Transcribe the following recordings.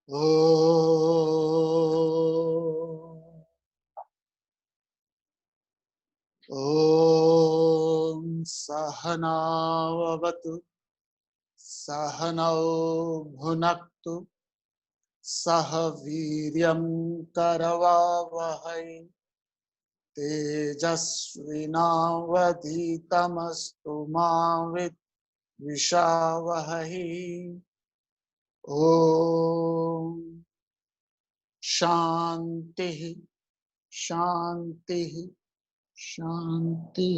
ॐ सहनावतु सहनौ भुनक्तु सह वीर्यं करवावहै तेजस्विनावधीतमस्तु मा विद्विषावहै। ॐ शांति शांति शांति।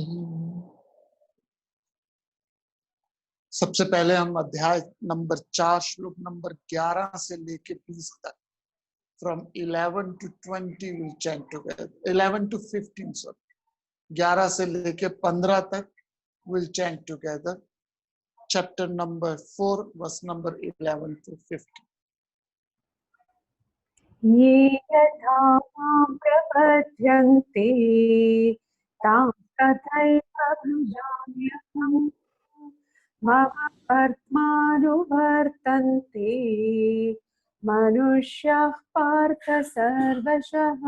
सबसे पहले हम अध्याय नंबर 4 श्लोक नंबर 11 से लेके 20 तक, from 11 to 20 will chant together. 11 to 15 sorry, 11 से लेके 15 तक will chant together. Chapter number 4 verse number 11 to 15। ये यथा मां प्रपद्यन्ते तां तथैव भजाम्यहम्। मम वर्त्मानुवर्तन्ते मनुष्याः पार्थ सर्वशः।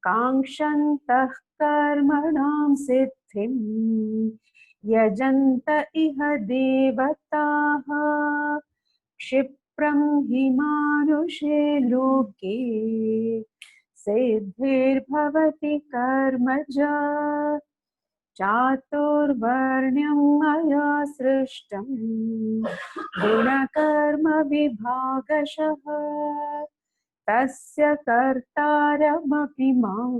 काङ्क्षन्तः कर्मणां सिद्धिं यजन्त इह देवताः। क्षिप्रं हि मानुषे लोके सिद्धिर्भवति कर्मजा। चातुर्वर्ण्यं मया सृष्टं गुणकर्म विभागशः। तस्य कर्तारमपि मां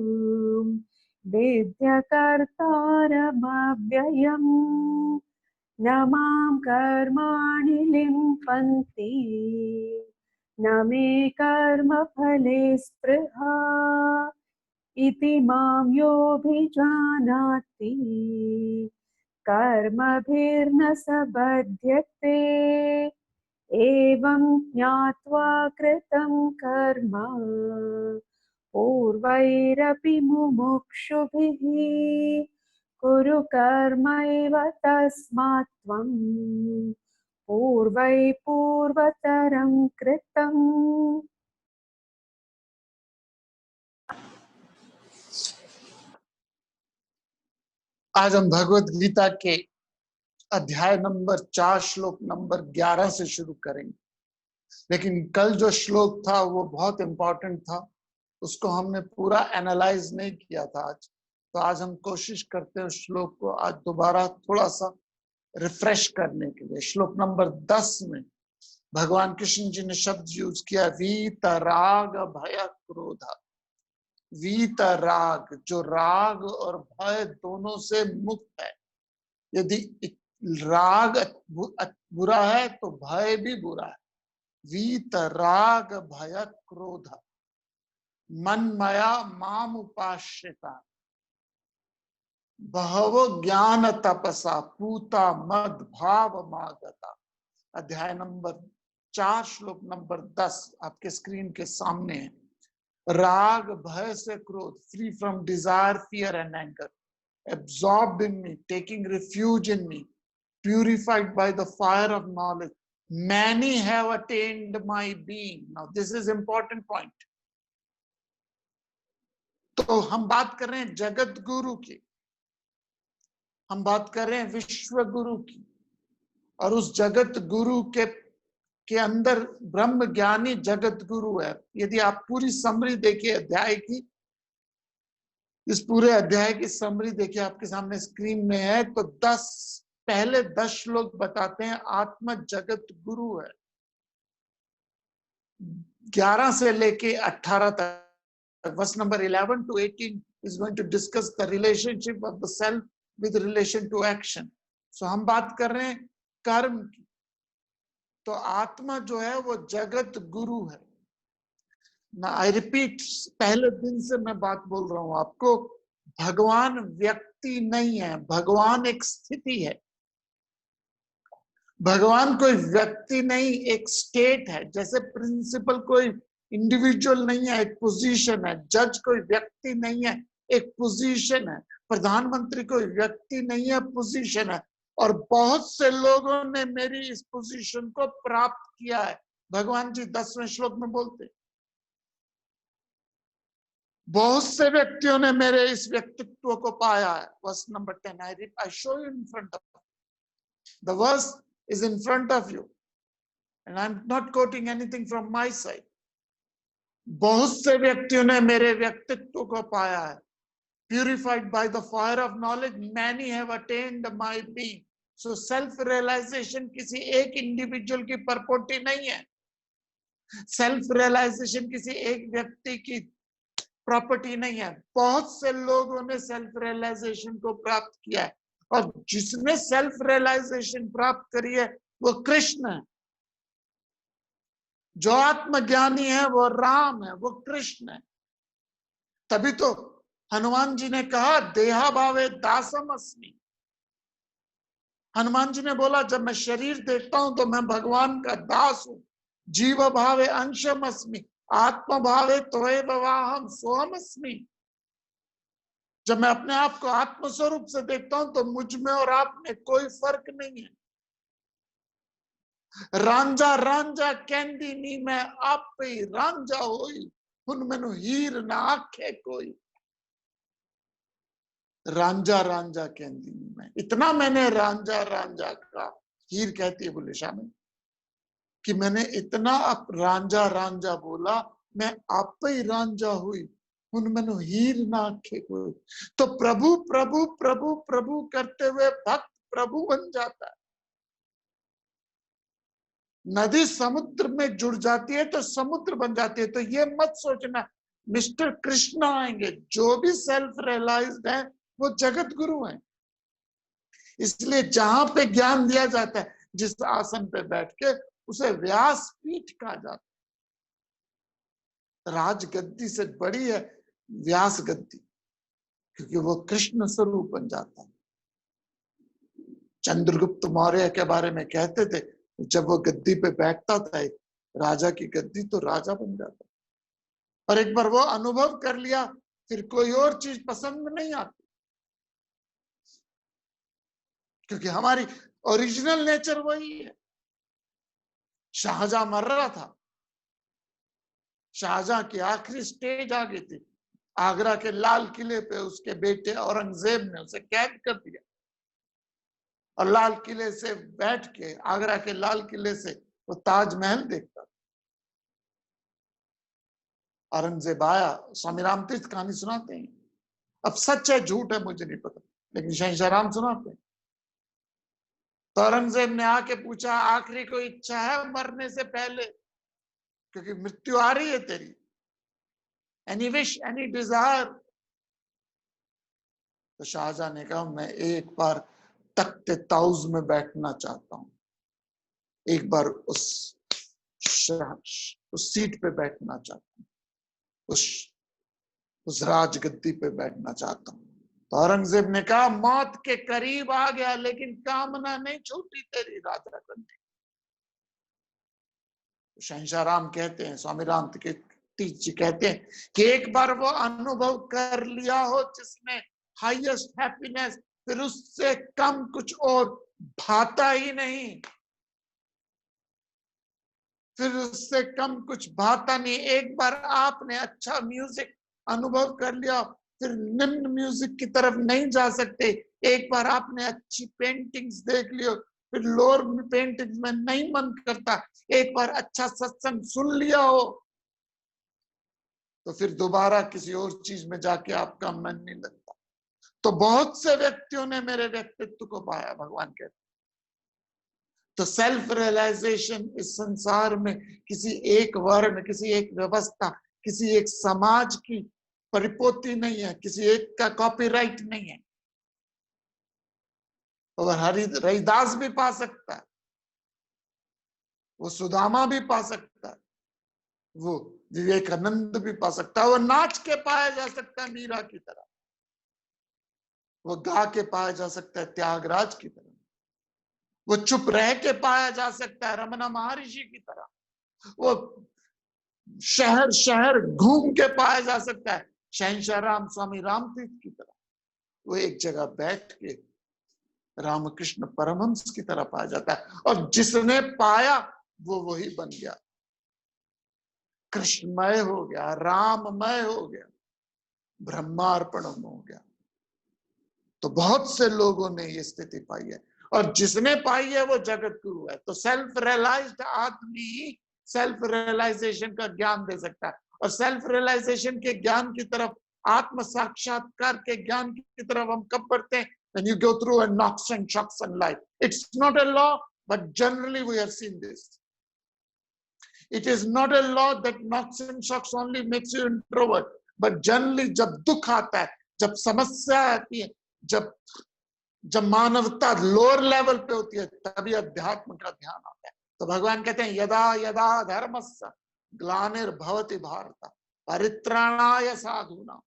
विद्यकर्तारमव्ययम्। न मां कर्माणि लिम्पन्ति न मे कर्मफले स्पृहा। इति मां योऽभिजानाति कर्मभिर्न स बध्यते। एवं ज्ञात्वा कृतं कर्म पूर्वैरपि मुमुक्षुभिः कुरु कर्मैव तस्मात् त्वं पूर्वै पूर्वतरं कृतम्। आज हम भगवत गीता के अध्याय नंबर 4 श्लोक नंबर 11 से शुरू करेंगे, लेकिन कल जो श्लोक था वो बहुत इंपॉर्टेंट था, उसको हमने पूरा एनालाइज नहीं किया था आज। तो आज हम कोशिश करते हैं श्लोक को आज दोबारा थोड़ा सा रिफ्रेश करने के लिए। श्लोक नंबर 10 में भगवान कृष्ण जी ने शब्द यूज किया वीत राग भय क्रोध। वीत राग, जो राग और भय दोनों से मुक्त है। यदि राग बुरा है तो भय भी बुरा है। वीत राग भय क्रोध मन्मया माम उपाश्रिता बहवो ज्ञान तपसा पूता मद भाव मागता। अध्याय नंबर 4 श्लोक नंबर 10 आपके स्क्रीन के सामने है। राग भय से क्रोध, free from Dzire fear and anger, absorbed in me, taking refuge in me, purified by the fire of knowledge. Many have attained my being. Now this is important point. तो हम बात कर रहे हैं जगत गुरु की, हम बात कर रहे हैं विश्व गुरु की, और उस जगत गुरु के अंदर ब्रह्म ज्ञानी जगत गुरु है। यदि आप पूरी समरी देखिए अध्याय की, इस पूरे अध्याय की समरी देखिए आपके सामने स्क्रीन में है, तो पहले 10 श्लोक बताते हैं आत्मा जगत गुरु है। 11 से लेके 18 तक, verse number 11 to 18 is going to discuss the relationship of the self with relation to action. So हम बात कर रहे हैं कर्म की। तो आत्मा जो है वो जगत गुरु है ना। आई रिपीट, पहले दिन से मैं बात बोल रहा हूं आपको, भगवान व्यक्ति नहीं है, भगवान एक स्थिति है। भगवान कोई व्यक्ति नहीं, एक स्टेट है। जैसे प्रिंसिपल कोई इंडिविजुअल नहीं है, एक पोजीशन है। जज कोई व्यक्ति नहीं है, एक पोजीशन है। प्रधानमंत्री कोई व्यक्ति नहीं है, पोजीशन है। और बहुत से लोगों ने मेरी इस पोजीशन को प्राप्त किया है, भगवान जी 10वें श्लोक में बोलते, बहुत से व्यक्तियों ने मेरे इस व्यक्तित्व को पाया है। Verse number 10, I show you in front of, the verse is in front of you and I am not quoting anything from my side. बहुत से व्यक्तियों ने मेरे व्यक्तित्व को पाया है। Purified by the fire of knowledge, many have attained my being. So self realization किसी एक इंडिविजुअल की प्रॉपर्टी नहीं है। सेल्फ रियलाइजेशन किसी एक व्यक्ति की प्रॉपर्टी नहीं है। बहुत से लोगों ने सेल्फ रियलाइजेशन को प्राप्त किया है, और जिसने सेल्फ रियलाइजेशन प्राप्त करी है वो कृष्ण है। जो आत्मज्ञानी है वो राम है, वो कृष्ण है। तभी तो हनुमान जी ने कहा देहा भावे दासम अस्मि। हनुमान जी ने बोला जब मैं शरीर देखता हूं तो मैं भगवान का दास हूं। जीव भावे अंशम अस्मि, आत्म भावे त्वयैव वाहम सोहम अस्मि। जब मैं अपने आप को आत्म स्वरूप से देखता हूं तो मुझ में और आप में कोई फर्क नहीं है। रांझा रांझा कहंदी नी मैं आप पे रांझा होई, हुन मैनू हीर ना आखे कोई। रांझा रांझा कहंदी नी मैं, इतना मैंने रांझा रांझा कहा। हीर कहती है बुलिशा में कि मैंने इतना अब रांझा रांझा बोला, मैं आप पे ही रांझा हुई, हुन मैनू हीर ना आखे कोई। तो प्रभु प्रभु प्रभु प्रभु करते हुए भक्त प्रभु बन जाता है। नदी समुद्र में जुड़ जाती है तो समुद्र बन जाती है। तो ये मत सोचना मिस्टर कृष्ण आएंगे। जो भी सेल्फ रियलाइज्ड है वो जगत गुरु हैं। इसलिए जहां पे ज्ञान दिया जाता है, जिस आसन पे बैठ के, उसे व्यास पीठ कहा जाता है। राजगद्दी से बड़ी है व्यास गद्दी, क्योंकि वो कृष्ण स्वरूप बन जाता है। चंद्रगुप्त मौर्य के बारे में कहते थे जब वो गद्दी पे बैठता था, एक राजा की गद्दी, तो राजा बन जाता। और एक बार वो अनुभव कर लिया फिर कोई और चीज पसंद नहीं आती, क्योंकि हमारी ओरिजिनल नेचर वही है। शाहजहां मर रहा था, शाहजहां की आखिरी स्टेज आ गई थी। आगरा के लाल किले पे उसके बेटे औरंगजेब ने उसे कैद कर दिया, और लाल किले से बैठ के, आगरा के लाल किले से वो ताजमहल देखता। औरंगजेब आया, स्वामी रामतीर्थ कहानी सुनाते हैं, अब सच है झूठ है मुझे नहीं पता, लेकिन शहंशाह राम सुनाते हैं। तो औरंगजेब ने आके पूछा आखिरी कोई इच्छा है मरने से पहले, क्योंकि मृत्यु आ रही है तेरी, एनी विश एनी डिजायर। तो शाहजहां ने कहा मैं एक बार तख्ते ताउज में बैठना चाहता हूं, एक बार उस सीट पे बैठना चाहता हूं, उस राजगद्दी पे बैठना चाहता हूं। तो औरंगजेब ने कहा मौत के करीब आ गया, लेकिन कामना नहीं छूटी तेरी राजा करने। शहंशाह राम कहते हैं, स्वामी राम तीर्थ जी कहते हैं कि एक बार वो अनुभव कर लिया हो जिसमें हाईएस्ट हैप्पीनेस, फिर उससे कम कुछ और भाता ही नहीं, फिर उससे कम कुछ भाता नहीं। एक बार आपने अच्छा म्यूजिक अनुभव कर लिया, फिर निम्न म्यूजिक की तरफ नहीं जा सकते। एक बार आपने अच्छी पेंटिंग्स देख लियो, फिर लोअर पेंटिंग्स में नहीं मन करता। एक बार अच्छा सत्संग सुन लिया हो तो फिर दोबारा किसी और चीज में जाके आपका मन नहीं लगता। तो बहुत से व्यक्तियों ने मेरे व्यक्तित्व को पाया, भगवान कहते। तो सेल्फ रियलाइजेशन इस संसार में किसी एक वर्ण, किसी एक व्यवस्था, किसी एक समाज की परिपोती नहीं है, किसी एक का कॉपीराइट नहीं है। और हरिदास भी पा सकता है, वो सुदामा भी पा सकता है, वो विवेकानंद भी पा सकता है, वो नाच के पाया जा सकता है मीरा की तरह, वो गा के पाया जा सकता है त्यागराज की तरह, वो चुप रह के पाया जा सकता है रमना महर्षि की तरह, वो शहर शहर घूम के पाया जा सकता है शहंशाह राम स्वामी रामतीर्थ की तरह, वो एक जगह बैठ के रामकृष्ण परमहंस की तरह पाया जाता है। और जिसने पाया वो वही बन गया। कृष्णमय हो गया, राममय हो गया, ब्रह्मार्पणम हो गया। तो बहुत से लोगों ने ये स्थिति पाई है, और जिसने पाई है वो जगत गुरु है। तो सेल्फ रियलाइज्ड आदमी सेल्फ रियलाइजेशन का ज्ञान दे सकता है, और सेल्फ रियलाइजेशन के ज्ञान की तरफ, आत्म साक्षात्कार के ज्ञान की तरफ हम कब बढ़ते हैं? When you go through a knocks and shocks in life. It's not a law, but generally we have seen this. It is not a law that knocks and shocks only makes you introvert, but generally जब दुख आता है, जब समस्या आती है, जब मानवता लोअर लेवल पे होती है, तभी अध्यात्म का ध्यान आता है। तो भगवान कहते हैं यदा यदा धर्मस्य ग्लानिर्भवति भारत परित्राणाय साधूनां।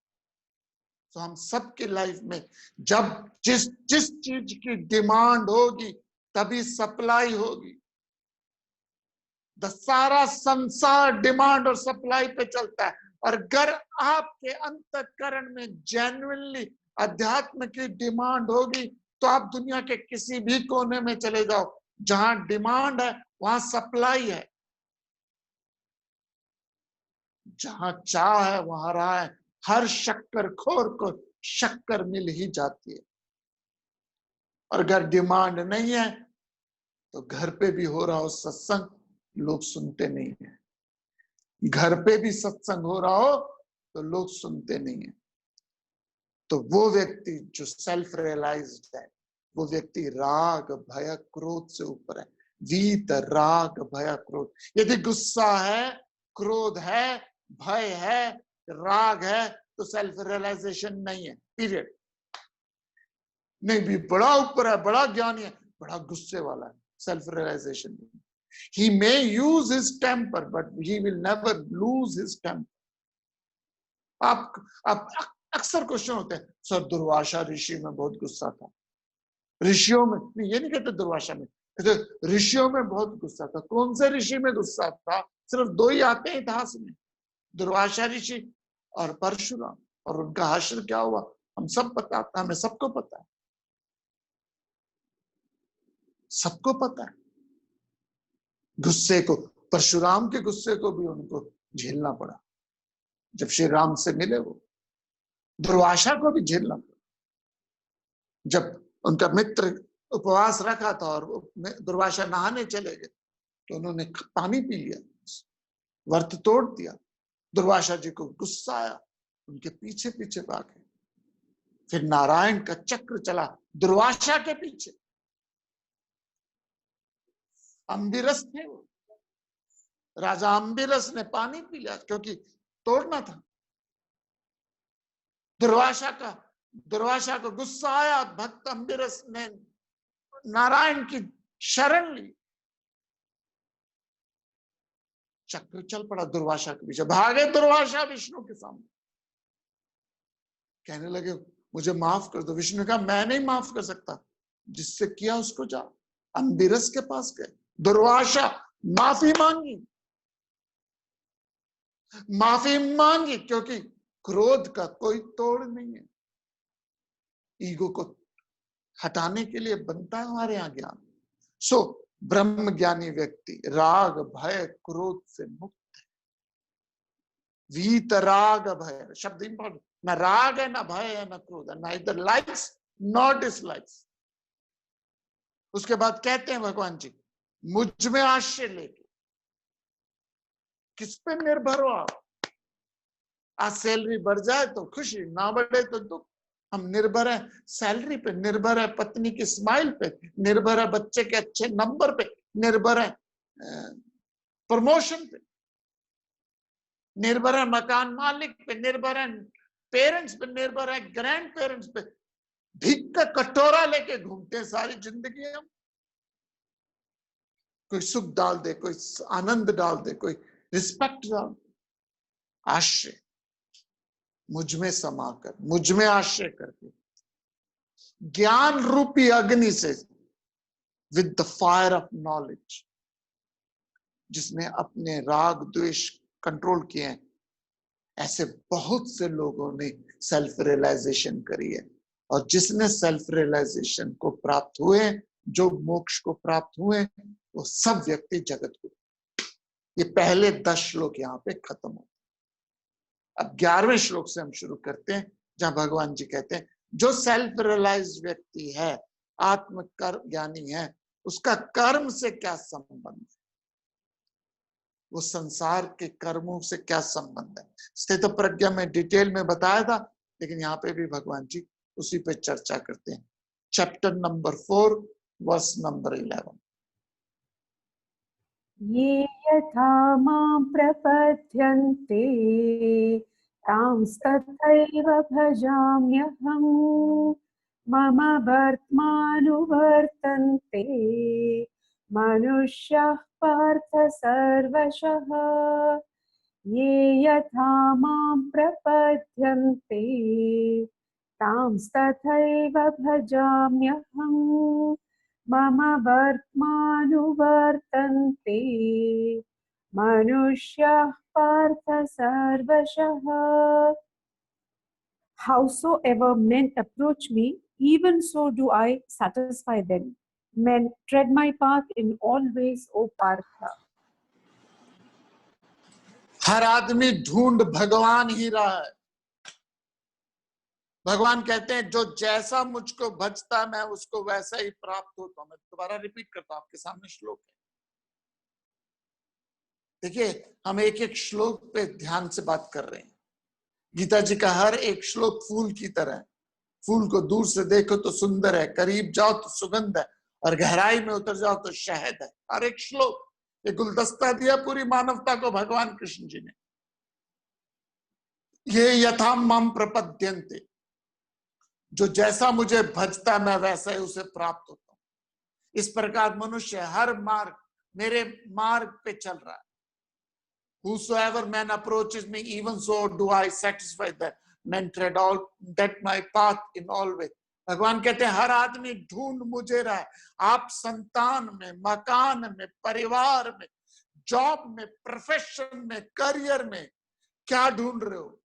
तो हम सबकी लाइफ में जब जिस चीज की डिमांड होगी तभी सप्लाई होगी। सारा संसार डिमांड और सप्लाई पे चलता है, और अगर आपके अंतःकरण में जेन्युइनली अध्यात्म की डिमांड होगी तो आप दुनिया के किसी भी कोने में चले जाओ, जहां डिमांड है वहां सप्लाई है, जहां चाह है वहां राह है। हर शक्कर खोर को शक्कर मिल ही जाती है। और अगर डिमांड नहीं है तो घर पे भी हो रहा हो सत्संग, लोग सुनते नहीं है। घर पे भी सत्संग हो रहा हो तो लोग सुनते नहीं है। तो वो व्यक्ति जो सेल्फ रियलाइज्ड है, वो व्यक्ति राग भय क्रोध से ऊपर है। वीत राग भय क्रोध। यदि गुस्सा है, क्रोध है, भय है, राग है, तो सेल्फ रियलाइजेशन नहीं है, पीरियड। नहीं, भी बड़ा ऊपर है, बड़ा ज्ञानी है, बड़ा गुस्से वाला है, सेल्फ रियलाइजेशन नहीं। He may use his temper, but he will never lose his temper. आप अक्सर क्वेश्चन होते हैं, सर दुर्वासा ऋषि में बहुत गुस्सा था। ऋषियों में नहीं, ये नहीं कहते दुर्वासा में, कहते ऋषियों में बहुत गुस्सा था। कौन से ऋषि में गुस्सा था? सिर्फ दो ही आते हैं इतिहास में, दुर्वासा ऋषि और परशुराम। और उनका हाशर क्या हुआ हम सब पता था, हमें सबको पता है, सबको पता है। गुस्से को, परशुराम के गुस्से को भी उनको झेलना पड़ा जब श्री राम से मिले। वो दुर्वासा को भी झेलना पड़ा जब उनका मित्र उपवास रखा था और दुर्वासा नहाने चले गए तो उन्होंने पानी पी लिया, व्रत तोड़ दिया। दुर्वासा जी को गुस्सा आया, उनके पीछे पीछे भागे। फिर नारायण का चक्र चला दुर्वासा के पीछे। अम्बिरस थे वो, राजा अम्बिरस ने पानी पी लिया क्योंकि तोड़ना था। दुर्वासा को गुस्सा आया, भक्त अम्बिरस ने नारायण की शरण ली, चक्र चल पड़ा दुर्वासा के पीछे। भागे दुर्वासा विष्णु के सामने, कहने लगे मुझे माफ कर दो। विष्णु ने कहा मैं नहीं माफ कर सकता, जिससे किया उसको जा। अम्बिरस के पास गए, दुर्वासा माफी मांगी क्योंकि क्रोध का कोई तोड़ नहीं है। ईगो को हटाने के लिए बनता है हमारे यहाँ ज्ञान। सो ब्रह्म ज्ञानी व्यक्ति राग भय क्रोध से मुक्त है। वीत राग भय शब्द इंपॉर्टेंट, न राग है, न भय है, न क्रोध है, न इधर लाइक्स नॉट डिसलाइक्स। उसके बाद कहते हैं भगवान जी मुझ में आश्रय लेके, किस पे निर्भर हो आप? आज सैलरी बढ़ जाए तो खुशी, ना बढ़े तो दुख। हम निर्भर है सैलरी पे, निर्भर है पत्नी की स्माइल पे, निर्भर है बच्चे के अच्छे नंबर पे, निर्भर है प्रमोशन पे, निर्भर है मकान मालिक पे, निर्भर है पेरेंट्स पे, निर्भर है ग्रैंड पेरेंट्स पे। भीख का कटोरा लेके घूमते हैं सारी जिंदगी हम। कोई सुख डाल दे, कोई आनंद डाल दे, कोई रिस्पेक्ट डाल दे। आश्रय मुझ में समाकर, मुझ में आश्रय करके, ज्ञान रूपी अग्नि से, with the fire of knowledge, जिसने अपने राग द्वेष कंट्रोल किए हैं। ऐसे बहुत से लोगों ने सेल्फ रियलाइजेशन करी है, और जिसने सेल्फ रियलाइजेशन को प्राप्त हुए, जो मोक्ष को प्राप्त हुए, वो सब व्यक्ति जगत गुरु। ये पहले 10 श्लोक यहाँ पे खत्म हो। अब 11वें श्लोक से हम शुरू करते हैं, जहां भगवान जी कहते हैं जो सेल्फ रियलाइज्ड व्यक्ति है, आत्म कर्म ज्ञानी है, उसका कर्म से क्या संबंध है, वो संसार के कर्मों से क्या संबंध है। स्थित प्रज्ञा में डिटेल में बताया था, लेकिन यहाँ पे भी भगवान जी उसी पे चर्चा करते हैं। Chapter number 4 verse number 11। ये यथा मां प्रपद्यन्ते तांस्तथैव भजाम्यहम् मम वर्त्मानुवर्तन्ते मनुष्याः पार्थ सर्वशः। ये यथा मां प्रपद्यन्ते तांस्तथैव भजाम्यहम् मम वर्त्मानुवर्तन्ते मनुष्याः पार्थ सर्वशः। Howsoever men approach me, even so do I satisfy them. Men tread my path in all ways, O Partha. हर आदमी ढूंढ भगवान ही रहा है। भगवान कहते हैं जो जैसा मुझको भजता मैं उसको वैसा ही प्राप्त होता हूं। मैं दोबारा रिपीट करता हूं, आपके सामने श्लोक है। देखिए, हम एक एक श्लोक पे ध्यान से बात कर रहे हैं। गीता जी का हर एक श्लोक फूल की तरह है। फूल को दूर से देखो तो सुंदर है, करीब जाओ तो सुगंध है, और गहराई में उतर जाओ तो शहद है। हर एक श्लोक एक गुलदस्ता दिया पूरी मानवता को भगवान कृष्ण जी ने। ये यथा माम प्रपद्यन्ते, जो जैसा मुझे भजता मैं वैसा ही उसे प्राप्त होता हूं। इस प्रकार मनुष्य हर मार्ग मेरे मार्ग पे चल रहा है। Whosoever man approaches me, even so do I satisfy them. Men tread all that my path in all way. भगवान कहते हैं हर आदमी ढूंढ मुझे रहा है। आप संतान में, मकान में, परिवार में, जॉब में, प्रोफेशन में, करियर में क्या ढूंढ रहे हो?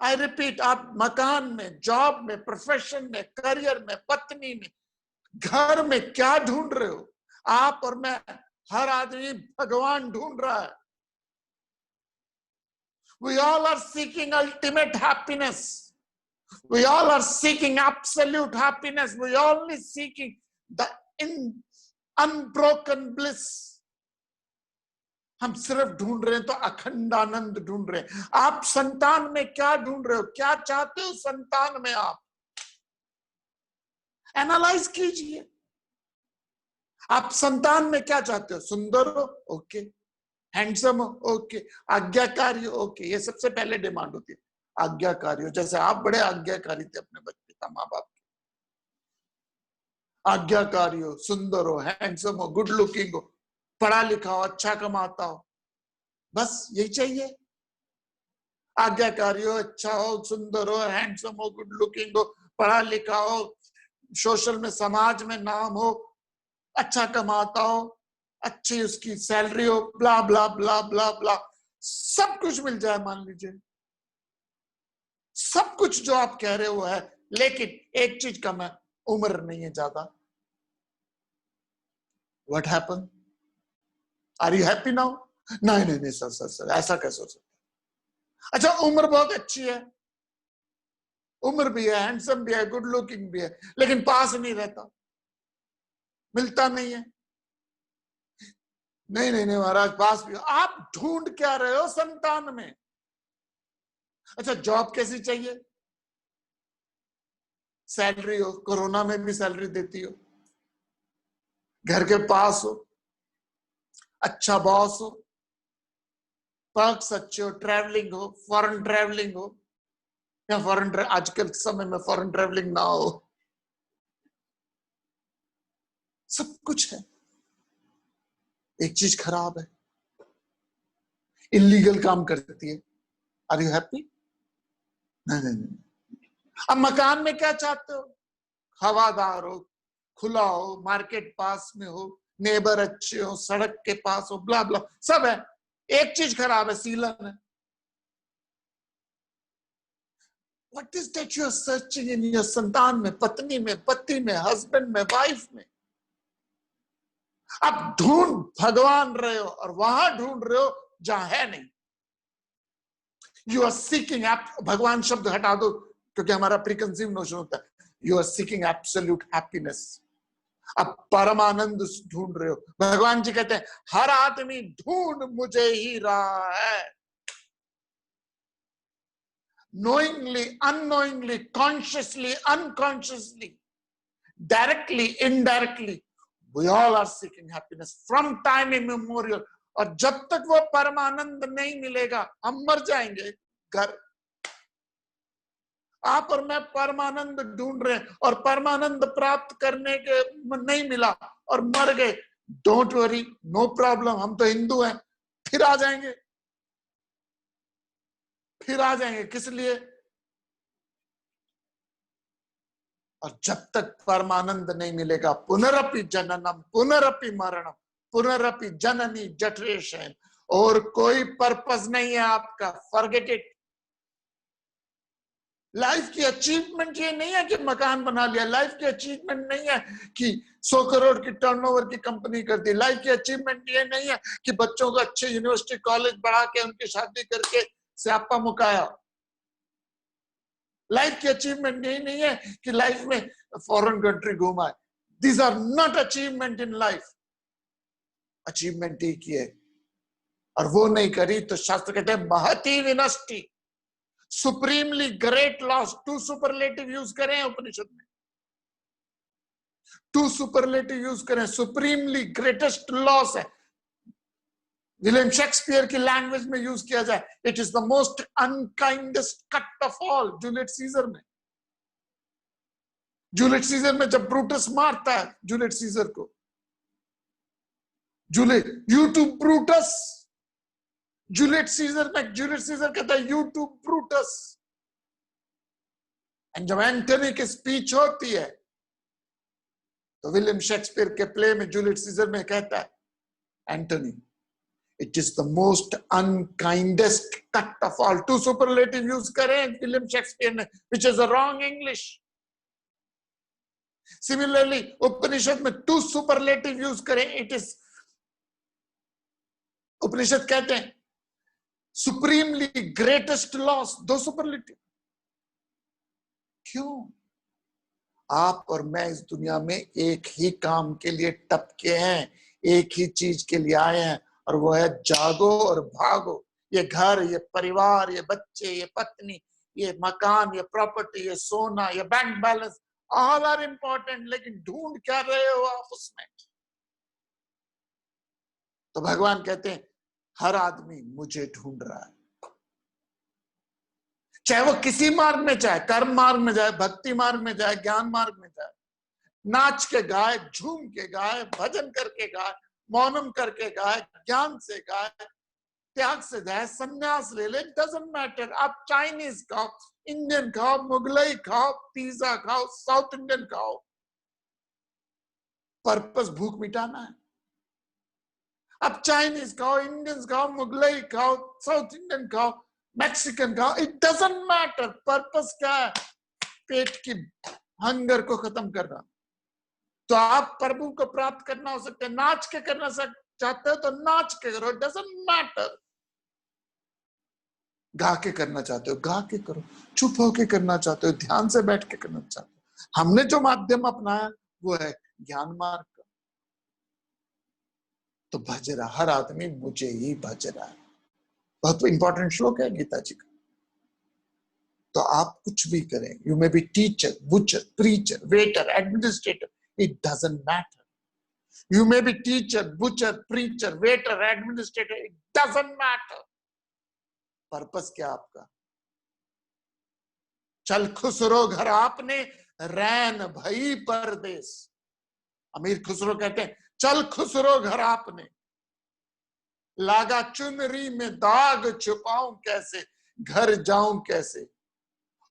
आई रिपीट, आप मकान में, जॉब में, प्रोफेशन में, करियर में, पत्नी में, घर में क्या ढूंढ रहे हो? आप और मैं, हर आदमी भगवान ढूंढ रहा है। We all are seeking ultimate happiness. We all are seeking absolute happiness. We are only seeking the unbroken bliss. हम सिर्फ ढूंढ रहे हैं तो अखंड आनंद ढूंढ रहे हैं। आप संतान में क्या ढूंढ रहे हो? क्या चाहते हो संतान में? आप एनालाइज कीजिए। आप संतान में क्या चाहते हो? सुंदर हो, ओके। हैंडसम हो, ओके। आज्ञाकारी हो, ओके। ये सबसे पहले डिमांड होती है, आज्ञाकारी हो। जैसे आप बड़े आज्ञाकारी थे अपने बच्चे का, माँ बाप। आज्ञाकारी हो, सुंदर हो, हैंडसम हो, गुड लुकिंग हो, पढ़ा लिखा हो, अच्छा कमाता हो, बस यही चाहिए। आज्ञाकारी हो, अच्छा हो, सुंदर हो, हैंडसम हो, गुड लुकिंग हो, पढ़ा लिखा हो, सोशल में, समाज में नाम हो, अच्छा कमाता हो, अच्छी उसकी सैलरी हो, ब्ला ब्ला ब्ला ब्ला ब्ला, सब कुछ मिल जाए मान लीजिए। सब कुछ जो आप कह रहे हो है, लेकिन एक चीज कम है, उम्र नहीं है ज्यादा। What happened? Are you happy now? नहीं नहीं नहीं सर सर सर, ऐसा कैसे हो सकता? अच्छा, उम्र बहुत अच्छी है, उम्र भी है, हैंडसम भी है, गुड लुकिंग भी है, लेकिन पास नहीं रहता, मिलता नहीं है। नहीं नहीं नहीं महाराज, पास भी। आप ढूंढ क्या रहे हो संतान में? अच्छा, जॉब कैसी चाहिए? सैलरी हो, कोरोना में भी सैलरी देती हो, घर के पास हो, अच्छा बॉस हो, पर्क्स अच्छे हो, ट्रैवलिंग हो, फॉरेन ट्रैवलिंग हो, या फॉरेन आजकल समय में फॉरेन ट्रैवलिंग ना हो, सब कुछ है। एक चीज खराब है, इलीगल काम करती है। Are you happy? नहीं नहीं नहीं। अब मकान में क्या चाहते हो? हवादार हो, खुला हो, मार्केट पास में हो, नेबर अच्छे हो, सड़क के पास हो, ब्ला ब्ला, सब है। एक चीज खराब है, सीलन है। What is that you are searching in your संतान में, पत्नी में, पति में, हस्बैंड में, वाइफ में? आप ढूंढ भगवान रहे हो और वहां ढूंढ रहे हो जहां है नहीं। यू आर सीकिंग, भगवान शब्द हटा दो क्योंकि हमारा प्रीकंसीव नोशन होता है। You are seeking absolute happiness. अब परमानंद ढूंढ रहे हो। भगवान जी कहते हैं हर आदमी ढूंढ मुझे ही रहा है। Knowingly, unknowingly, consciously, unconsciously, directly, indirectly, we all are seeking happiness from time immemorial. और जब तक वो परमानंद नहीं मिलेगा हम मर जाएंगे। घर आप और मैं परमानंद ढूंढ रहे हैं और परमानंद प्राप्त करने के नहीं मिला और मर गए। डोंट वरी, नो प्रॉब्लम, हम तो हिंदू हैं, फिर आ जाएंगे, फिर आ जाएंगे। किस लिए? और जब तक परमानंद नहीं मिलेगा, पुनरपि जननम पुनरपि मरणम पुनरपि जननी जठरे शयन, और कोई पर्पस नहीं है आपका। Forget it. लाइफ की अचीवमेंट ये नहीं है कि मकान बना लिया। लाइफ की अचीवमेंट नहीं है कि 100 करोड़ की टर्नओवर की कंपनी कर दी। लाइफ की अचीवमेंट ये नहीं है कि बच्चों को अच्छे यूनिवर्सिटी कॉलेज बढ़ा के उनकी शादी करके स्यापा मुकाया। लाइफ की अचीवमेंट यही नहीं है कि लाइफ में फॉरेन कंट्री घूमा है। These are not achievement in life. Achievement एक ही है, और वो नहीं करी तो शास्त्र कहते हैं महती विनष्टि, supremely great loss. Two superlative use करें उपनिषद में, टू सुपरलेटिव यूज करें। सुप्रीमली ग्रेटेस्ट लॉस है, विलियम शेक्सपियर की लैंग्वेज में यूज किया जाए, it is the most unkindest cut of all. Juliet Caesar में, जूलियट सीजर में जब ब्रूटस मारता है जूलियट सीजर को, Juliet, you too Brutus, Juliet Caesar में जूलियट सीजर कहता है यू टू ब्रूटस। एंड जब एंटनी की स्पीच होती है तो विलियम शेक्सपियर के प्ले में जूलियट सीजर में कहता है Antony, it is the most unkindest cut of all. Two superlative use करें विलियम शेक्सपियर ने, which is a wrong English. Similarly Upanishad में टू सुपरलेटिव यूज करें, इट इज, उपनिषद कहते हैं सुप्रीमली ग्रेटेस्ट लॉस। दो सुपरलेटिव क्यों? आप और मैं इस दुनिया में एक ही काम के लिए टपके हैं, एक ही चीज के लिए आए हैं, और वो है जागो और भागो। ये घर, ये परिवार, ये बच्चे, ये पत्नी, ये मकान, ये प्रॉपर्टी, ये सोना, ये bank balance, all are important. लेकिन ढूंढ क्या रहे हो आप उसमें? तो भगवान कहते हैं हर आदमी मुझे ढूंढ रहा है, चाहे वो किसी मार्ग में, चाहे कर्म मार्ग में जाए, भक्ति मार्ग में जाए, ज्ञान मार्ग में जाए, नाच के गाए, झूम के गाए, भजन करके गाए, मौनम करके गाए, ज्ञान से गाए, त्याग से जाए, संन्यास ले ले, डजंट मैटर। आप चाइनीज खाओ, इंडियन खाओ, मुगलई खाओ, पिज्जा खाओ, साउथ इंडियन खाओ, पर्पस भूख मिटाना है। आप चाइनीज खाओ, इंडियन खाओ, मुगलई खाओ, साउथ इंडियन खाओ, मैक्सिकन खाओ, इट डजंट मैटर। पर्पस क्या है? पेट की हंगर को खत्म करना। तो आप प्रभु को प्राप्त करना हो सकते हैं, नाच के करना चाहते हो तो नाच के करो, डजंट मैटर। गा के करना चाहते हो गा के करो, चुप होके करना चाहते हो, ध्यान से बैठ के करना चाहते हो। हमने जो माध्यम अपनाया वो है ज्ञान मार्ग का। तो भज रहा, हर आदमी मुझे ही भज रहा है। बहुत इंपॉर्टेंट श्लोक है गीता जी का। तो आप कुछ भी करें, you may be teacher, butcher, preacher, waiter, administrator, it doesn't matter. You may be teacher, butcher, preacher, waiter, administrator, it doesn't matter. Purpose क्या आपका? चल खुसरो घर आपने, रैन भई परदेस। अमीर खुसरो कहते हैं चल खुसरो घर आपने, लागा चुनरी में दाग छुपाऊं कैसे, घर जाऊं कैसे।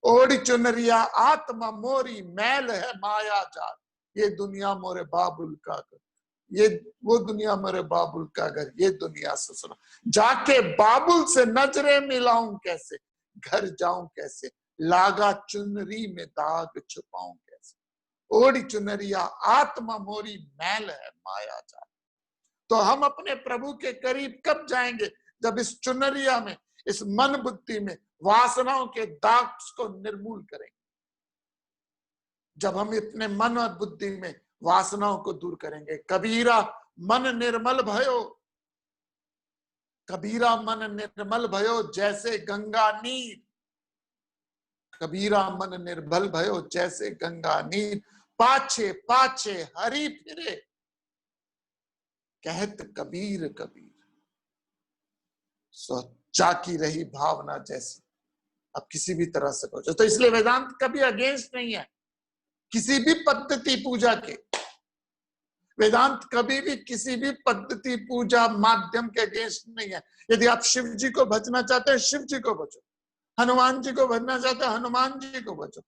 ओढ़ी चुनरिया आत्मा मोरी, मैल है माया जाल। ये दुनिया मोरे बाबुल का घर, ये वो दुनिया मेरे बाबुल का घर, ये दुनिया ससुरा। जाके बाबुल से नजरें मिलाऊं कैसे, घर जाऊं कैसे, लागा चुनरी में दाग छुपाऊं कैसे। ओढ़ी चुनरिया आत्मा मोरी, मैल है माया जाल। तो हम अपने प्रभु के करीब कब जाएंगे? जब इस चुनरिया में, इस मन बुद्धि में वासनाओं के दाग को निर्मूल करेंगे, जब हम अपने मन और बुद्धि में वासनाओं को दूर करेंगे। कबीरा मन निर्मल भयो, कबीरा मन निर्मल भयो जैसे गंगा नीर, कबीरा मन निर्मल भयो जैसे गंगा नीर, पाछे पाछे हरि फिरे, कहत कबीर कबीर, सो जाकी रही भावना जैसी। अब किसी भी तरह से पहुंचो। तो इसलिए वेदांत कभी अगेंस्ट नहीं है किसी भी पद्धति पूजा के। वेदांत कभी भी किसी भी पद्धति पूजा माध्यम के अगेंस्ट नहीं है। यदि आप शिव जी को भजना चाहते हैं, शिव जी को भजो। हनुमान जी को भजना चाहते हैं, हनुमान जी को भजो।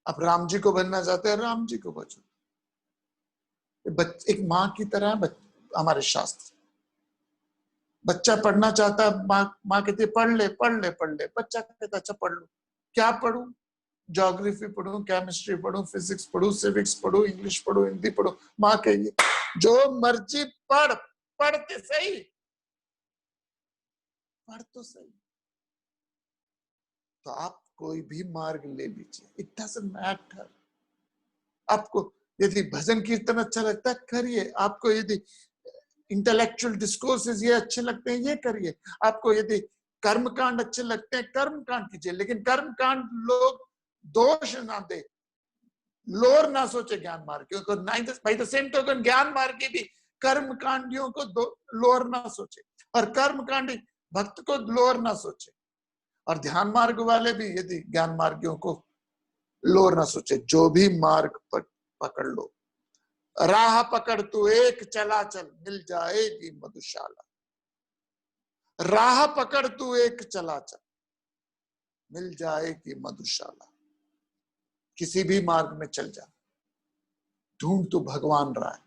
आप राम जी को भजना चाहते हैं, राम जी को भजो। एक माँ की तरह हमारे शास्त्र। बच्चा पढ़ना चाहता है, माँ कहती है पढ़ ले पढ़ ले पढ़ ले। बच्चा कहता अच्छा पढ़ लो। क्या पढ़ूं? ज्योग्राफी पढ़ूं, केमिस्ट्री पढ़ूं, फिजिक्स पढ़ूं, सिविक्स पढ़ूं, इंग्लिश पढ़ूं, हिंदी पढ़ूं। माँ कहिए जो मर्जी पढ़, पढ़ते सही, पढ़ तो सही। तो आप कोई भी मार्ग ले लीजिए, इट डजंट मैटर। आपको यदि भजन कीर्तन अच्छा लगता है करिए, आपको यदि इंटेलेक्चुअल डिस्कोर्सेस ये अच्छे लगते हैं ये करिए, आपको यदि कर्मकांड अच्छे लगते हैं कर्मकांड कीजिए। लेकिन कर्मकांड लोग दोष ना दे, लोर ना सोचे ज्ञान मार्ग को। बाय द सेम टोकन ज्ञान मार्ग भी कर्मकांडियों को लोर ना सोचे, और कर्मकांडी भक्त को लोर ना सोचे, और ध्यान मार्ग वाले भी यदि ज्ञान मार्गियों को लोर ना सोचे। जो भी मार्ग पकड़ लो, राह पकड़ तू एक चला चल, मिल जाएगी मधुशाला। राह पकड़ तू एक चला चल, मिल जाएगी मधुशाला। किसी भी मार्ग में चल जा, ढूंढ तू भगवान रहा है।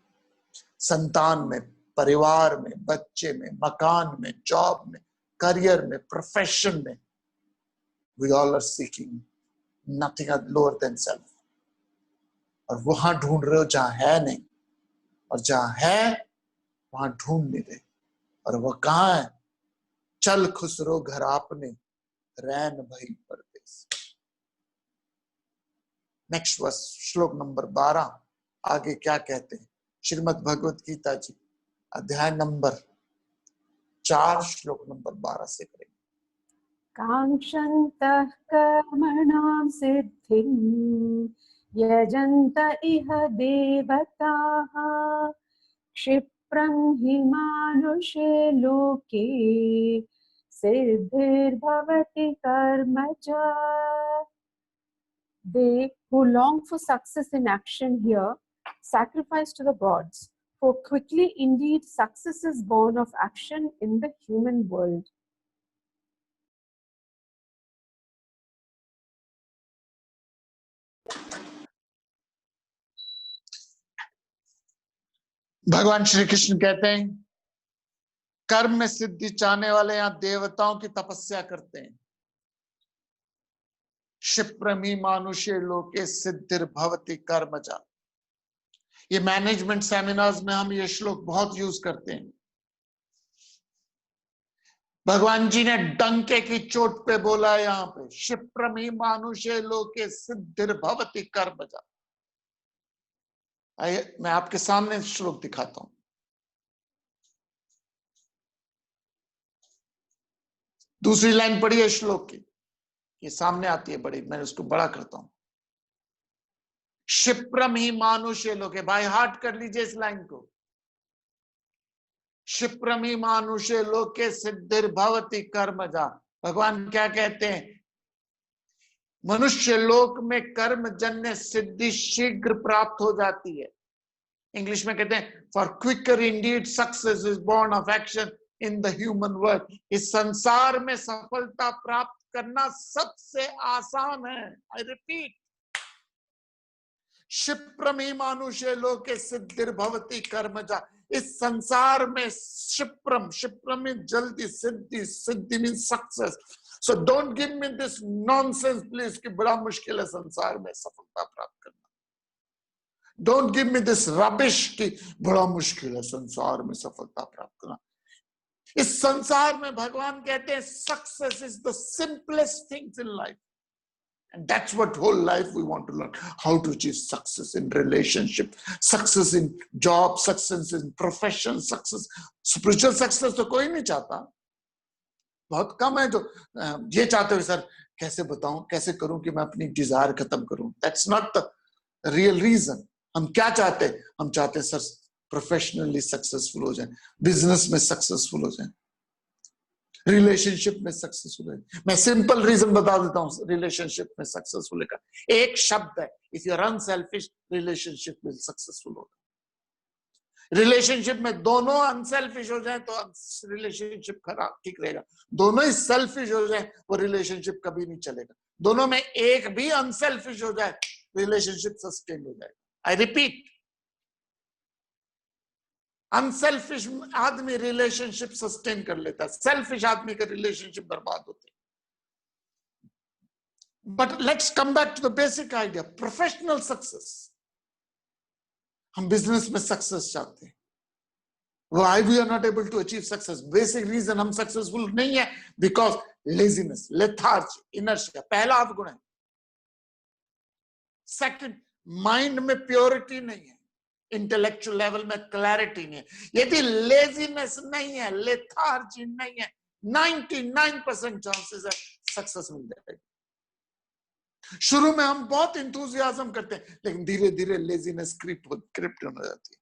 संतान में, परिवार में, बच्चे में, मकान में, जॉब में, करियर में, प्रोफेशन में, we all are seeking nothing lower than self। और वहां ढूंढ रहे हो जहां है नहीं, और जहां है वहां ढूंढ नहीं रहे। और वह कहां है? चल खुसरो घर आपने, रैन भई परदेस। नेक्स्ट वर्स, श्लोक नंबर 12। आगे क्या कहते हैं? श्रीमद् भगवत गीता जी अध्याय नंबर 4 श्लोक नंबर 12 से करेंगे। कांक्षन्तः कर्मणां सिद्धिं यजन्त इह देवताः क्षिप्रं हि मानुषे लोके सिद्धिर्भवति कर्मजा। They who long for success in action here sacrifice to the gods, for quickly indeed success is born of action in the human world. भगवान श्री कृष्ण कहते हैं कर्म में सिद्धि चाहने वाले यहां देवताओं की तपस्या करते हैं। क्षिप्रमी मानुष्य लोके सिद्धिर्भवति कर्मजा। ये मैनेजमेंट सेमिनार्स में हम ये श्लोक बहुत यूज करते हैं। भगवान जी ने डंके की चोट पे बोला है यहां पे, क्षिप्रमी मानुष्य लोके सिद्धिर्भवति कर्मजा। आइए मैं आपके सामने श्लोक दिखाता हूं। दूसरी लाइन पढ़ी है श्लोक की, ये सामने आती है बड़ी, मैं उसको बड़ा करता हूं। क्षिप्रम ही मानुष्य लोके, बाय हार्ट कर लीजिए इस लाइन को। क्षिप्रम ही मानुष्य लोके सिद्धिर्भवति कर्मजा। भगवान क्या कहते हैं? मनुष्य लोक में कर्मजन्य सिद्धि शीघ्र प्राप्त हो जाती है। इंग्लिश में कहते हैं for quicker indeed success is born of action in the human world. इस संसार में सफलता प्राप्त करना सबसे आसान है। आई रिपीट, क्षिप्रमी मानुष्य लोके सिद्धिर्भवति कर्मजा। इस संसार में क्षिप्रम, क्षिप्रम में जल्दी, सिद्धि, सिद्धि mean success. So don't give me this nonsense please कि बड़ा मुश्किल है संसार में सफलता प्राप्त करना। Don't give me this rubbish कि बड़ा मुश्किल है संसार में सफलता प्राप्त करना। इस संसार में भगवान कहते हैं success is the simplest things in life, and that's what whole life we want to learn, how to achieve success in relationship, success in job, success in profession, success spiritual success तो कोई नहीं चाहता, बहुत कम है जो ये चाहते हो सर कैसे बताऊं, कैसे करूं कि मैं अपनी डिजायर खत्म करूं। That's not the real reason। हम क्या चाहते हैं? हम चाहते हैं सर प्रोफेशनली सक्सेसफुल हो जाए, बिजनेस में सक्सेसफुल हो जाए, रिलेशनशिप में सक्सेसफुल है। मैं सिंपल रीजन बता देता हूं रिलेशनशिप में सक्सेसफुल का, एक शब्द है, if you are unselfish relationship में सक्सेसफुल होगा। रिलेशनशिप में दोनों अनसेल्फिश हो जाए तो रिलेशनशिप खराब ठीक रहेगा, दोनों ही सेल्फिश हो जाए वो रिलेशनशिप कभी नहीं चलेगा, दोनों में एक भी अनसेल्फिश हो जाए रिलेशनशिप सस्टेन हो जाएगा। आई रिपीट, अनसेल्फिश आदमी रिलेशनशिप सस्टेन कर लेता है, सेल्फिश आदमी का रिलेशनशिप बर्बाद होते हैं। But let's come back to the basic idea, professional success. हम बिजनेस में सक्सेस चाहते हैं, why we are not able to achieve success? Basic reason हम सक्सेसफुल नहीं है बिकॉज लेजीनेस, लेथार्जी, इनर्शिया पहला अवगुण है। सेकंड, माइंड में प्योरिटी नहीं है, इंटेलेक्चुअल लेवल में क्लैरिटी नहीं है। यदि लेजीनेस नहीं है, लेथार्जी नहीं है, 99% चांसेस है सक्सेस मिल जाएगी। शुरू में हम बहुत इंथुजियाज्म करते हैं लेकिन धीरे धीरे लेजीनेस क्रिप्ट हो जाती है।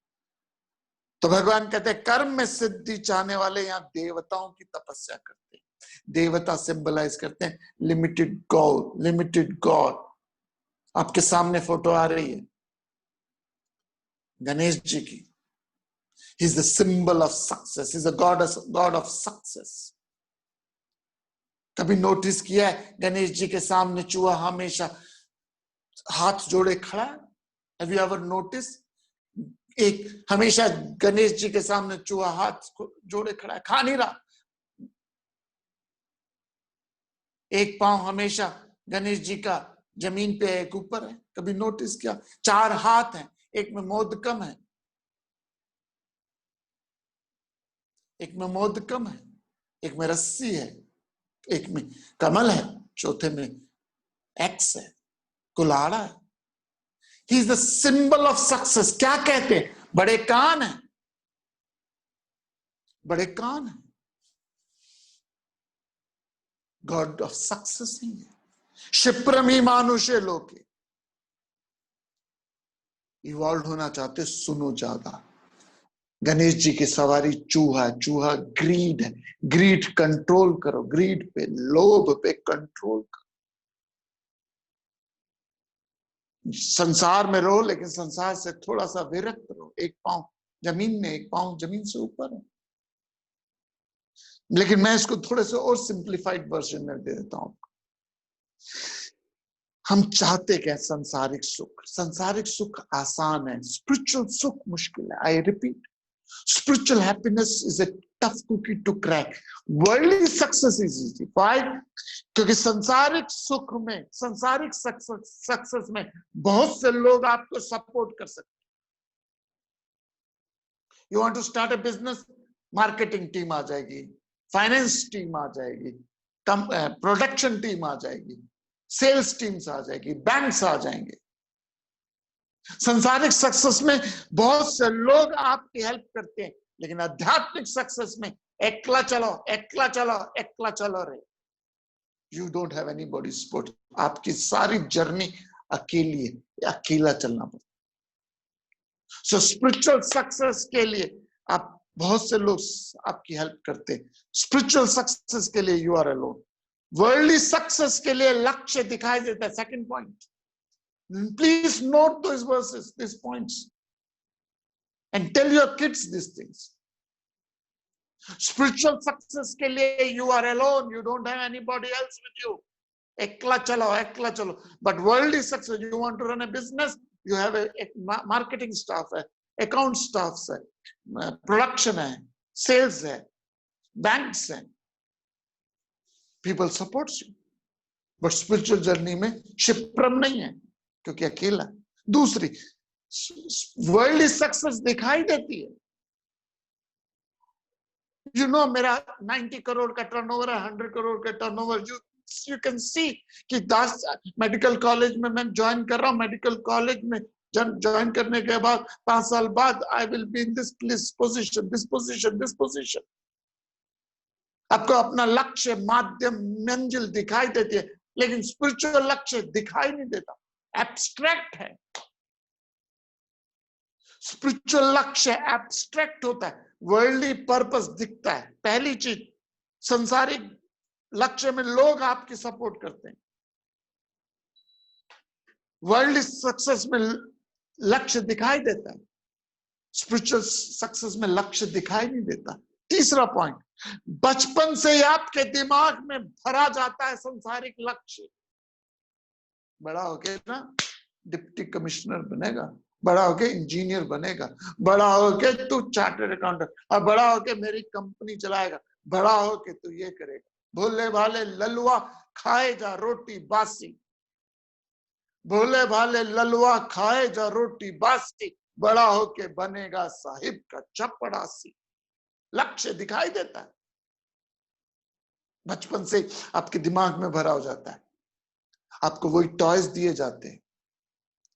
तो भगवान कहते हैं कर्म में सिद्धि चाहने वाले यहाँ देवताओं की तपस्या करते हैं। देवता सिंबलाइज करते हैं लिमिटेड गोल, लिमिटेड गॉड। आपके सामने फोटो आ रही है गणेश जी की। He is the symbol of success. He is a god of success. कभी नोटिस किया है गणेश जी के सामने चूहा हमेशा हाथ जोड़े खड़ा है? Have you ever noticed? एक हमेशा गणेश जी के सामने चूहा हाथ जोड़े खड़ा है, खा नहीं रहा। एक पांव हमेशा गणेश जी का जमीन पे है, एक ऊपर है। कभी नोटिस किया? चार हाथ हैं, एक में मोदकम है, एक में मोदकम है, एक में रस्सी है, एक में कमल है, चौथे में एक्स है, कुल्हाड़ा है। He is the symbol of success. क्या कहते हैं? बड़े कान है, बड़े कान है, गॉड ऑफ सक्सेस ही है। क्षिप्रम ही मानुष्य लोके। इवॉल्व होना चाहते सुनो ज्यादा। गणेश जी की सवारी चूहा है, चूहा ग्रीड है, ग्रीड कंट्रोल करो, ग्रीड पे, लोभ पे कंट्रोल करो। संसार में रहो लेकिन संसार से थोड़ा सा विरक्त रहो। एक पांव जमीन में, एक पांव जमीन से ऊपर है। लेकिन मैं इसको थोड़े से और सिंप्लीफाइड वर्जन में दे देता हूं। हम चाहते क्या? सांसारिक सुख। सांसारिक सुख आसान है, स्पिरिचुअल सुख मुश्किल है। I repeat, spiritual happiness is a tough cookie to crack. Worldly success is easy. Why? क्योंकि सांसारिक सुख में, सांसारिक सक्सेस में बहुत से लोग आपको सपोर्ट कर सकते हैं। You want to start a business, marketing team आ जाएगी, फाइनेंस टीम आ जाएगी, प्रोडक्शन टीम आ जाएगी, सेल्स टीम्स आ जाएगी, बैंक्स आ जाएंगे। सांसारिक सक्सेस में बहुत से लोग आपकी हेल्प करते हैं, लेकिन आध्यात्मिक सक्सेस में एकला चलो, एकला चलो, एकला चलो रे। You don't have anybody support. आपकी सारी जर्नी अकेली है, अकेला चलना पड़ता। सो स्पिरिचुअल सक्सेस के लिए आप बहुत से लोग आपकी हेल्प करते हैं। स्पिरिचुअल सक्सेस के लिए you are alone. Worldly success के लिए लक्ष्य दिखाई देता है। Second point, please note those verses, these points, and tell your kids these things. Spiritual success ke liye you are alone, you don't have anybody else with you. Ekla chalo, ekla chalo. But worldly success, you want to run a business, you have a marketing staff hai, account staffs hai, production hai, sales hai, banks hai. People supports you. But spiritual journey में क्षिप्रम नहीं है क्योंकि अकेला। दूसरी, world success दिखाई देती है। मेरा 90 करोड़ का टर्नओवर है, 100 करोड़ का टर्नओवर, यू कैन सी कि 10 मेडिकल कॉलेज में मैं ज्वाइन कर रहा हूं, मेडिकल कॉलेज में ज्वाइन करने के बाद 5 साल बाद I will be in this position, this position, this position. आपको अपना लक्ष्य, माध्यम, मंजिल दिखाई देती है, लेकिन स्पिरिचुअल लक्ष्य दिखाई नहीं देता, एब्स्ट्रैक्ट है। स्पिरिचुअल लक्ष्य एब्स्ट्रैक्ट होता है, वर्ल्डली पर्पस दिखता है। पहली चीज, संसारिक लक्ष्य में लोग आपकी सपोर्ट करते हैं, वर्ल्ड सक्सेस में लक्ष्य दिखाई देता है, स्पिरिचुअल सक्सेस में लक्ष्य दिखाई नहीं देता। तीसरा पॉइंट, बचपन से ही आपके दिमाग में भरा जाता है संसारिक लक्ष्य। बड़ा होके ना डिप्टी कमिश्नर बनेगा, बड़ा होके इंजीनियर बनेगा, बड़ा होके तू चार्टर्ड अकाउंटेंट, और बड़ा होके मेरी कंपनी चलाएगा, बड़ा होके तू ये करेगा। भोले भाले ललुआ खाए जा रोटी बासी, भोले भाले ललुआ खाए जा रोटी बासी, बड़ा होके बनेगा साहिब का चपड़ासी। लक्ष्य दिखाई देता है, बचपन से आपके दिमाग में भरा हो जाता है। आपको वही टॉयज दिए जाते हैं,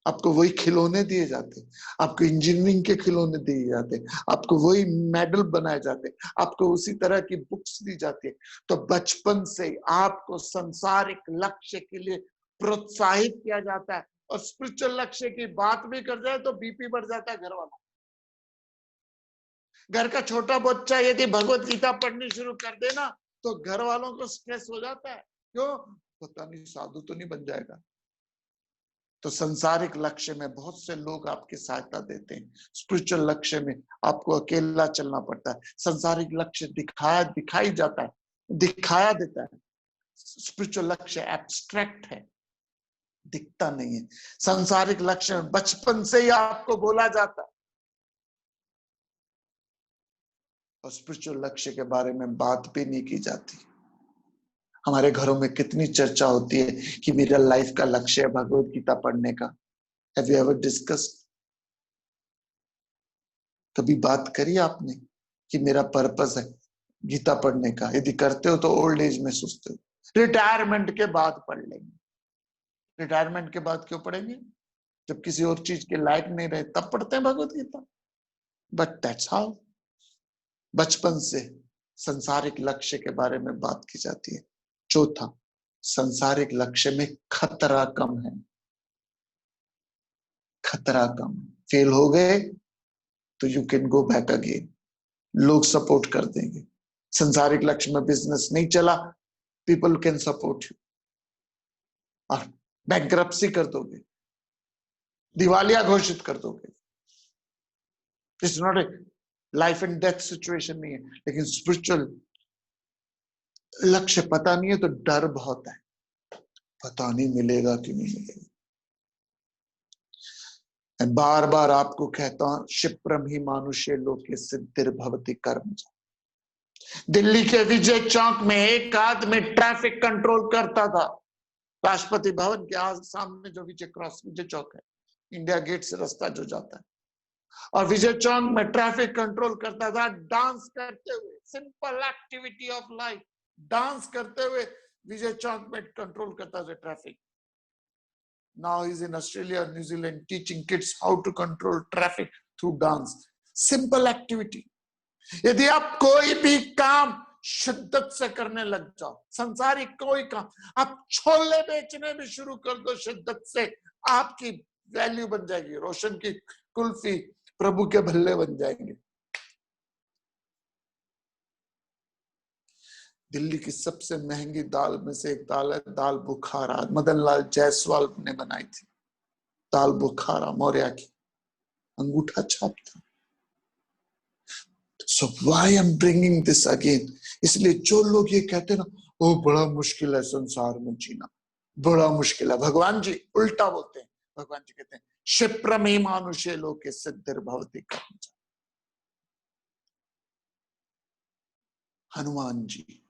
आपको वही खिलौने दिए जाते हैं, आपको इंजीनियरिंग के खिलौने दिए जाते हैं, आपको वही मेडल बनाए जाते हैं, आपको उसी तरह की बुक्स दी जाती है। तो बचपन से आपको सांसारिक लक्ष्य के लिए प्रोत्साहित किया जाता है, और स्पिरिचुअल लक्ष्य की बात भी कर जाए तो बीपी बढ़ जाता है घर वाला। घर का छोटा बच्चा यदि भगवत गीता पढ़नी शुरू कर देना तो घर वालों को स्ट्रेस हो जाता है, क्यों? पता नहीं साधु तो नहीं बन जाएगा। तो संसारिक लक्ष्य में बहुत से लोग आपकी सहायता देते हैं, स्पिरिचुअल लक्ष्य में आपको अकेला चलना पड़ता है। संसारिक लक्ष्य दिखाई जाता है, दिखाया देता है, स्पिरिचुअल लक्ष्य एब्स्ट्रैक्ट है, दिखता नहीं है। संसारिक लक्ष्य में बचपन से ही आपको बोला जाता है, और स्पिरिचुअल लक्ष्य के बारे में बात भी नहीं की जाती। हमारे घरों में कितनी चर्चा होती है कि मेरा लाइफ का लक्ष्य है भगवत गीता पढ़ने का। Have you ever discussed? कभी बात करी आपने कि मेरा पर्पस है गीता पढ़ने का? यदि करते हो तो ओल्ड एज में सोचते हो, रिटायरमेंट के बाद पढ़ लेंगे। रिटायरमेंट के बाद क्यों पढ़ेंगे? जब किसी और चीज के लायक नहीं रहे तब पढ़ते हैं Bhagavad Gita. But that's how बचपन से संसारिक लक्ष्य के बारे में बात की जाती है। चौथा, संसारिक लक्ष्य में खतरा कम है, खतरा कम। फेल हो गए तो you can go back again, लोग सपोर्ट कर देंगे। संसारिक लक्ष्य में बिजनेस नहीं चला, पीपल कैन सपोर्ट यू, और बैंकरप्सी कर दोगे, दिवालिया घोषित कर दोगे। It's not a life and death situation नहीं है, लेकिन स्पिरिचुअल लक्ष्य पता नहीं है तो डर बहुत है, पता नहीं मिलेगा कि नहीं मिलेगा। बार बार आपको कहता हूं, क्षिप्रम ही मानुष्य लोके सिद्धिर्भवति कर्म। दिल्ली के विजय चौक में एक आदमी ट्रैफिक कंट्रोल करता था, राष्ट्रपति भवन के सामने जो विजय चौक है, इंडिया गेट से रास्ता जो जाता है, और विजय चौक में ट्रैफिक कंट्रोल करता था, डांस करते हुए। Simple activity of life, dance करते हुए विजय चौक में कंट्रोल करता था traffic. Now he's in Australia, New Zealand, teaching kids how to control traffic through dance. Simple activity. यदि आप कोई भी काम शिद्दत से करने लग जाओ, संसारिक कोई काम, आप छोले बेचने भी शुरू कर दो शिद्दत से, आपकी वैल्यू बन जाएगी। रोशन की कुल्फी प्रभु के भल्ले बन जाएंगे। दिल्ली की सबसे महंगी दाल में से एक दाल है दाल बुखारा, मदन लाल जायसवाल ने बनाई थी। दाल बुखारा मौर्य की, अंगूठा छाप था। So why I'm bringing this again? इसलिए जो लोग ये कहते हैं ना, ओ बड़ा मुश्किल है संसार में जीना, बड़ा मुश्किल है, भगवान जी उल्टा बोलते हैं। भगवान जी कहते हैं क्षिप्रमे मानुषे लोके सिद्धिर्भवति कर्म। हनुमान जी,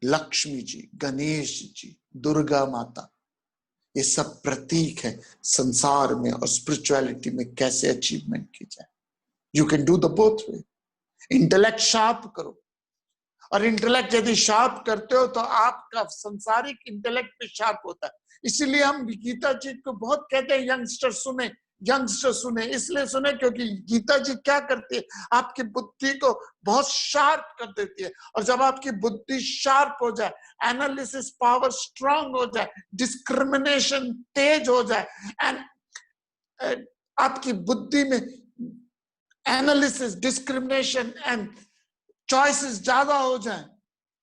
लक्ष्मी जी, गणेश जी, दुर्गा माता, ये सब प्रतीक है संसार में और स्पिरिचुअलिटी में कैसे अचीवमेंट की जाए। You can do the both way. Intellect sharp करो, और इंटेलेक्ट यदि शार्प करते हो तो आपका सांसारिक इंटेलेक्ट भी शार्प होता है। इसीलिए हम गीता जी को बहुत कहते हैं यंगस्टर सुने, यंगस्टर सुने। इसलिए सुने क्योंकि गीता जी क्या करती है, आपकी बुद्धि को बहुत शार्प कर देती है। और जब आपकी बुद्धि शार्प हो जाए, एनालिसिस पावर स्ट्रांग हो जाए, डिस्क्रिमिनेशन तेज हो जाए, एंड आपकी बुद्धि में एनालिसिस, डिस्क्रिमिनेशन एंड चॉइसेस ज्यादा हो जाए,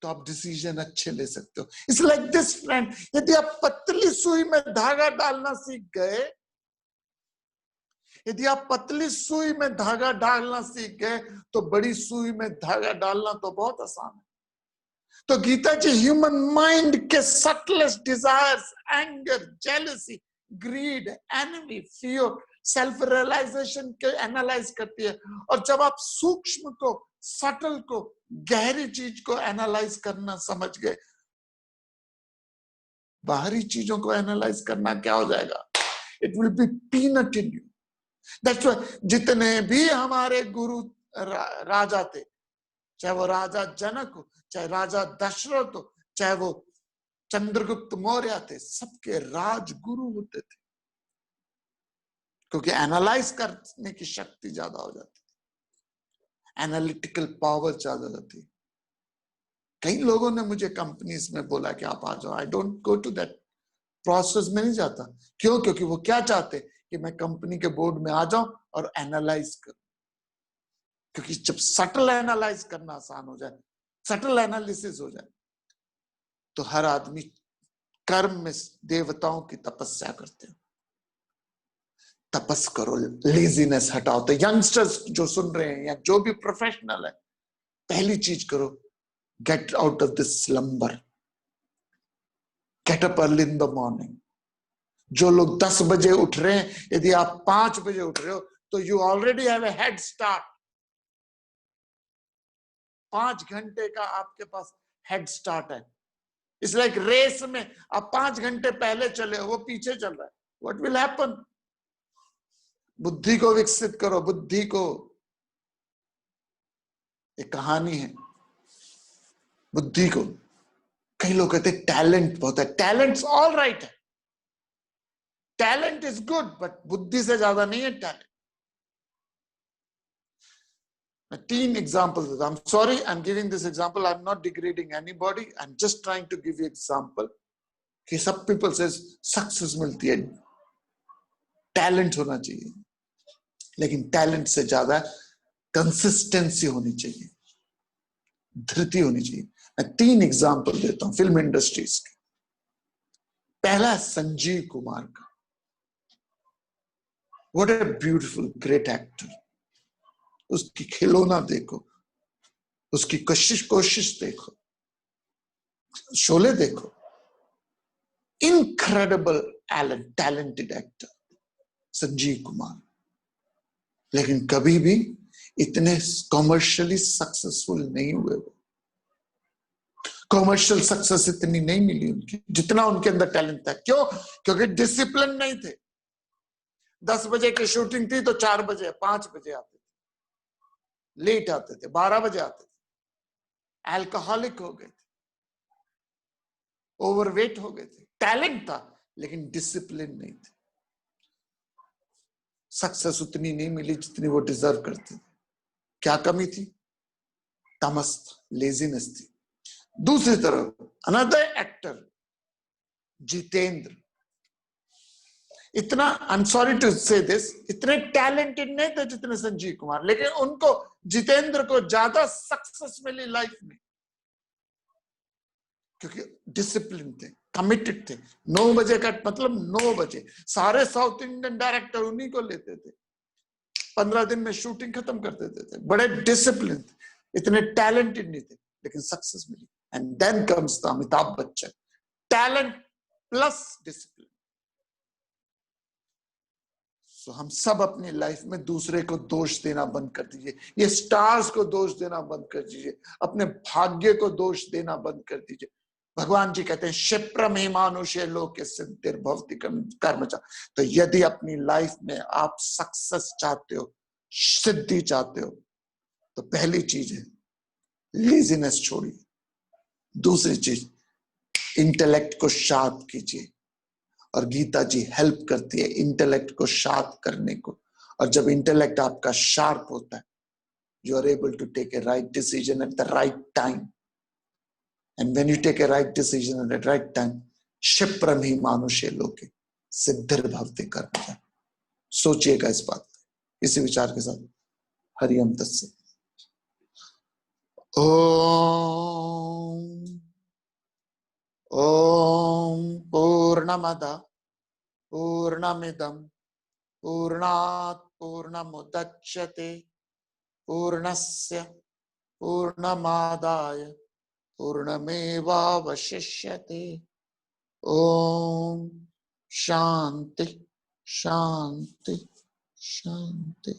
तो आप डिसीजन अच्छे ले सकते हो। इट्स लाइक दिस फ्रेंड, यदि आप पतली सुई में धागा डालना सीख गए, यदि आप पतली सुई में धागा डालना सीख गए, तो बड़ी सुई में धागा डालना तो बहुत आसान है। तो गीता जी ह्यूमन माइंड के subtlest desires, anger, jealousy, greed, enemy, fear, self realization के एनालाइज करती है। और जब आप सूक्ष्म को, सटल को, गहरी चीज को एनालाइज करना समझ गए, बाहरी चीजों को एनालाइज करना क्या हो जाएगा? It will be peanut in you. That's why जितने भी हमारे गुरु राजा थे, चाहे वो राजा जनक हो, चाहे राजा दशरथ हो, चाहे वो चंद्रगुप्त मौर्य थे, सबके राजगुरु होते थे, क्योंकि एनालाइज करने की शक्ति ज्यादा हो जाती थी, एनालिटिकल पावर ज्यादा होती। कई लोगों ने मुझे कंपनीज में बोला कि आप आ जाओ। I don't go to that process में नहीं जाता। क्यों? क्योंकि वो क्या चाहते कि मैं कंपनी के बोर्ड में आ जाऊं और एनालाइज करूं। क्योंकि जब सटल एनालाइज करना आसान हो जाए, सटल एनालिसिस हो जाए, तो हर आदमी कर्म में देवताओं की तपस्या करते हो। तपस करो, लेजीनेस हटाओ। तो यंगस्टर्स जो सुन रहे हैं या जो भी प्रोफेशनल है, पहली चीज करो, get out of this slumber, get up early in the morning. जो लोग 10 बजे उठ रहे हैं, यदि आप 5 बजे उठ रहे हो, तो you already have a head start. 5 घंटे का आपके पास हेड स्टार्ट है। इट्स लाइक रेस में आप 5 घंटे पहले चले हो, वो पीछे चल रहा है। What will happen? बुद्धि को विकसित करो, बुद्धि को। एक कहानी है, बुद्धि को। कई लोग कहते हैं टैलेंट बहुत है। टैलेंट ऑल राइट है, टैलेंट इज गुड, बट बुद्धि से ज्यादा नहीं है टैलेंट। मैं 3 एग्जांपल्स देता हूं। I'm sorry, I'm giving this example. I'm not degrading anybody. I'm just trying to give you example. कि सब people says सक्सेस मिलती है, टैलेंट होना चाहिए, लेकिन टैलेंट से ज्यादा कंसिस्टेंसी होनी चाहिए, धृति होनी चाहिए। मैं 3 एग्जांपल देता हूं फिल्म इंडस्ट्रीज के। पहला है संजीव कुमार का। What a beautiful great actor. उसकी खिलौना देखो, उसकी कोशिश देखो, शोले देखो। Incredible talented actor Sanjeev Kumar, लेकिन कभी भी इतने कॉमर्शियली सक्सेसफुल नहीं हुए। वो कॉमर्शियल सक्सेस इतनी नहीं मिली उनकी जितना उनके अंदर टैलेंट था। क्यों? क्योंकि डिसिप्लिन नहीं थे। 10 बजे की शूटिंग थी तो 4 बजे 5 बजे आते थे, लेट आते थे, 12 बजे आते थे, अल्कोहलिक हो गए थे, ओवरवेट हो गए थे। टैलेंट था लेकिन डिसिप्लिन नहीं थे। सक्सेस उतनी नहीं मिली जितनी वो डिजर्व करते थे। क्या कमी थी? तमस था, लेजीनेस थी। दूसरी तरफ अनदर एक्टर जितेंद्र, इतना, आई एम सॉरी टू से दिस, इतने टैलेंटेड नहीं थे जितने संजीव कुमार, लेकिन उनको, जितेंद्र को ज्यादा सक्सेस मिली लाइफ में, क्योंकि डिसिप्लिन थे, कमिटेड थे। 9 बजे का मतलब 9 बजे। सारे साउथ इंडियन डायरेक्टर उन्हीं को लेते थे, 15 दिन में शूटिंग खत्म कर देते थे। बड़े डिसिप्लिन थे, इतने टैलेंटेड नहीं थे, लेकिन सक्सेस मिली। And then comes the Amitabh Bachchan, talent plus discipline. So हम सब अपनी लाइफ में दूसरे को दोष देना बंद कर दीजिए। ये स्टार्स को दोष देना बंद कर दीजिए, अपने भाग्य को दोष देना बंद कर दीजिए। भगवान जी कहते हैं क्षिप्रम ही मानुषे लोके सिद्धिर्भवति कर्मचा। तो यदि अपनी लाइफ में आप सक्सेस चाहते हो, सिद्धि चाहते हो, तो पहली चीज है लेजीनेस छोड़िए। दूसरी चीज इंटेलेक्ट को शार्प कीजिए, और गीता जी हेल्प करती है इंटेलेक्ट को शार्प करने को। और जब इंटेलेक्ट आपका शार्प होता है, you are able to take a right decision at the right time. And when you take a right decision at the right time, क्षिप्रम ही मानुषे लोके सिद्धिर्भवति कर्मजा। सोचिएगा इस बात पे। इसी विचार के साथ हरिओम तत्सत। ओम पूर्णमद पूर्णमिदं पूर्णात् पूर्णमुदच्यते पूर्णस्य पूर्णमादाय पूर्णमेवावशिष्यते। ओम शांति शांति शांति।